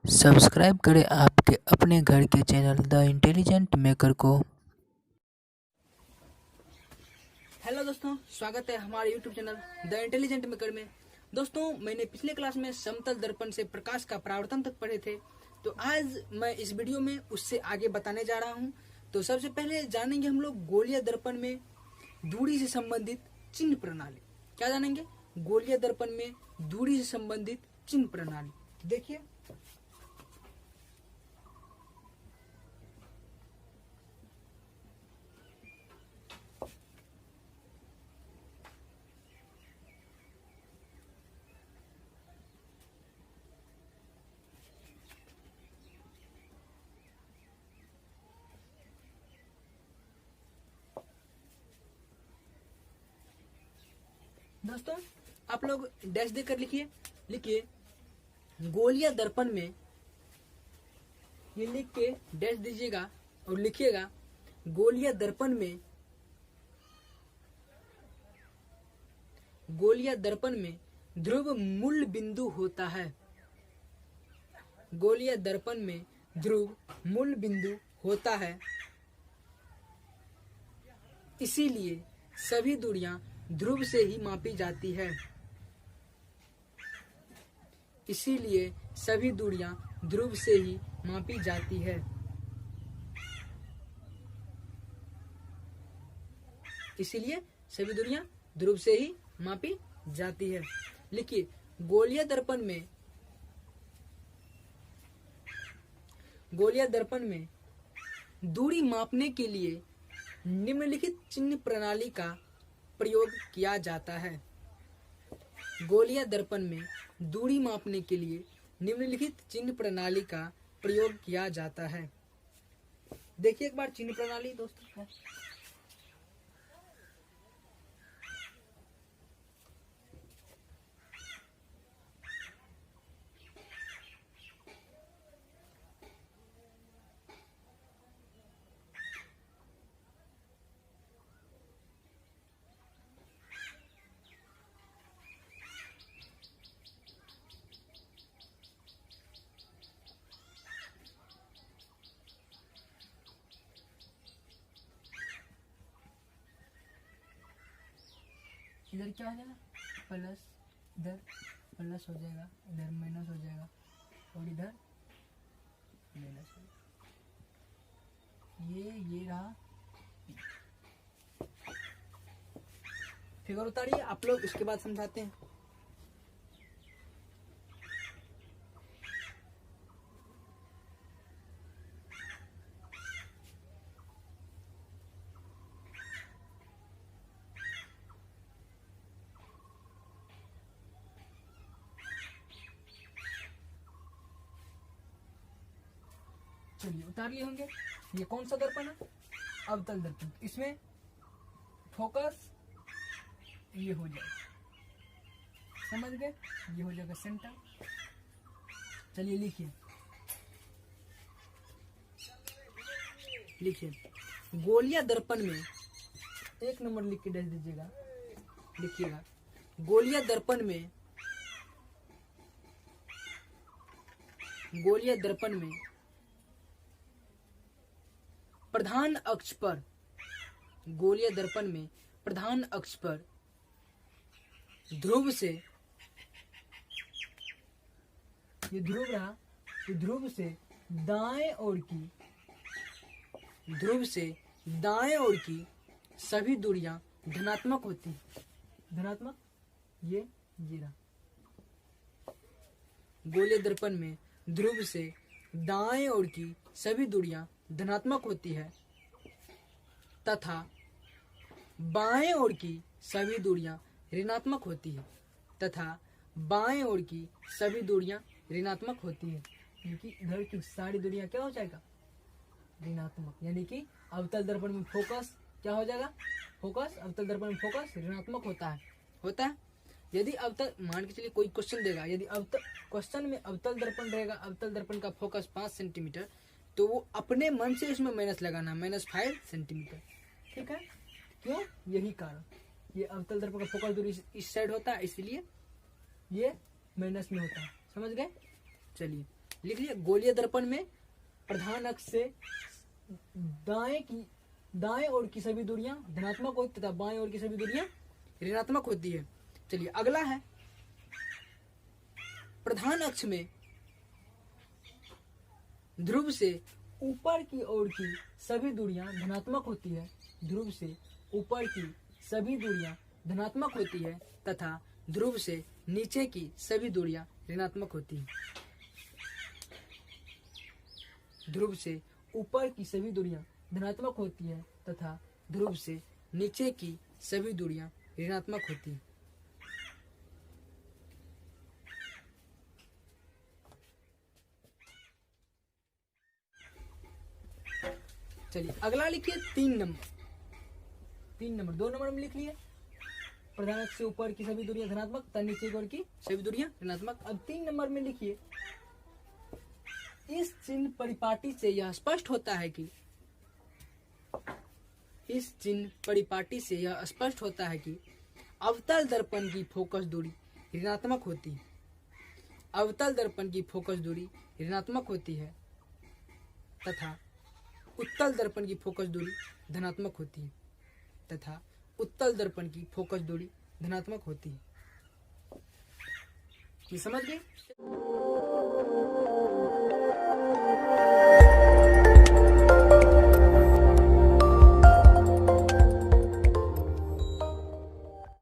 Subscribe करें आपके अपने घर के चैनल द इंटेलिजेंट मेकर को। हेलो दोस्तों, स्वागत है हमारे YouTube channel the intelligent maker में। दोस्तों, मैंने पिछले क्लास में समतल दर्पण से प्रकाश का परावर्तन तक पढ़े थे, तो आज मैं इस वीडियो में उससे आगे बताने जा रहा हूं। तो सबसे पहले जानेंगे हम लोग गोलीय दर्पण में दूरी से संबंधित चिन्ह प्रणाली। क्या जानेंगे? गोलीय दर्पण में दूरी से संबंधित चिन्ह प्रणाली। देखिए, दोस्तों आप लोग डैश देकर लिखिए गोलीय दर्पण में, ये लिख के डैश दीजिएगा और लिखिएगा गोलीय दर्पण में ध्रुव मूल बिंदु होता है। गोलीय दर्पण में ध्रुव मूल बिंदु होता है, इसीलिए सभी दूरियां ध्रुव से ही मापी जाती है। इसीलिए सभी दूरियां ध्रुव से ही मापी जाती है। इसीलिए सभी दूरियां ध्रुव से ही मापी जाती है। लिखिए, गोलीय दर्पण में दूरी मापने के लिए निम्नलिखित चिन्ह प्रणाली का प्रयोग किया जाता है। गोलीय दर्पण में दूरी मापने के लिए निम्नलिखित चिन्ह प्रणाली का प्रयोग किया जाता है। देखिए एक बार चिन्ह प्रणाली दोस्तों। इधर क्या हो जाएगा? प्लस, इधर प्लस हो जाएगा, इधर माइनस हो जाएगा और इधर माइनस हो जाएगा। ये रहा। फिगर उतारिए आप लोग, इसके बाद समझाते हैं। चलिए उतार लिए होंगे। ये कौन सा दर्पण है? अवतल दर्पण। इसमें फोकस ये हो जाएगा, समझ गए? ये हो जाएगा सेंटर। चलिए लिखिए गोलीय दर्पण में, एक नंबर लिख के दे दीजिएगा। लिखिएगा गोलीय दर्पण में प्रधान अक्ष पर, गोलीय दर्पण में प्रधान अक्ष पर ध्रुव से, ये ध्रुव रहा, ये ध्रुव से दाएं ओर की सभी दूरियां धनात्मक होती हैं। धनात्मक, ये रहा। गोलीय दर्पण में ध्रुव से दाएं ओर की सभी दूरियां धनात्मक होती है तथा बाएं ओर की सभी दूरियां ऋणात्मक होती है क्योंकि इधर की सारी दूरियां क्या हो जाएगा? ऋणात्मक। यानी कि अवतल दर्पण में फोकस क्या हो जाएगा? फोकस, अवतल दर्पण में फोकस ऋणात्मक होता है। यदि अवतल, मान के चलिए कोई क्वेश्चन देगा, यदि क्वेश्चन में अवतल दर्पण रहेगा, अवतल दर्पण का फोकस 5 सेंटीमीटर, तो वो अपने मन से उसमें माइनस लगाना, -5 सेंटीमीटर। ठीक है? क्यों? यही कारण, ये अवतल दर्पण का फोकस दूरी इस साइड होता है, इसलिए ये माइनस में होता है। समझ गए? चलिए लिख लिया। गोलीय दर्पण में प्रधान अक्ष से दाएं ओर की सभी दूरियां धनात्मक होती तथा बाएं ओर की सभी दूरियां ऋणात्मक होती है। चलिए अगला है, प्रधान अक्ष में ध्रुव से ऊपर की ओर की सभी दूरियां धनात्मक होती है। ध्रुव से ऊपर की सभी दूरियां धनात्मक होती है तथा ध्रुव से नीचे की सभी दूरियां ऋणात्मक होती है। ध्रुव से ऊपर की सभी दूरियां धनात्मक होती है तथा ध्रुव से नीचे की सभी दूरियां ऋणात्मक होती है। चलिए अगला लिखिए 3 नंबर। 2 नंबर में लिख लिए प्रधान अक्ष से ऊपर की सभी दूरियां धनात्मक तथा नीचे की ओर की सभी दूरियां ऋणात्मक। अब 3 नंबर में लिखिए, इस चिन्ह परिपाटी से यह स्पष्ट होता है कि अवतल दर्पण की फोकस दूरी ऋणात्मक होती है। अवतल दर्पण की फोकस दूरी ऋणात्मक होती है तथा उत्तल दर्पण की फोकस दूरी धनात्मक होती है तथा उत्तल दर्पण की फोकस दूरी धनात्मक होती है। ये समझ गए?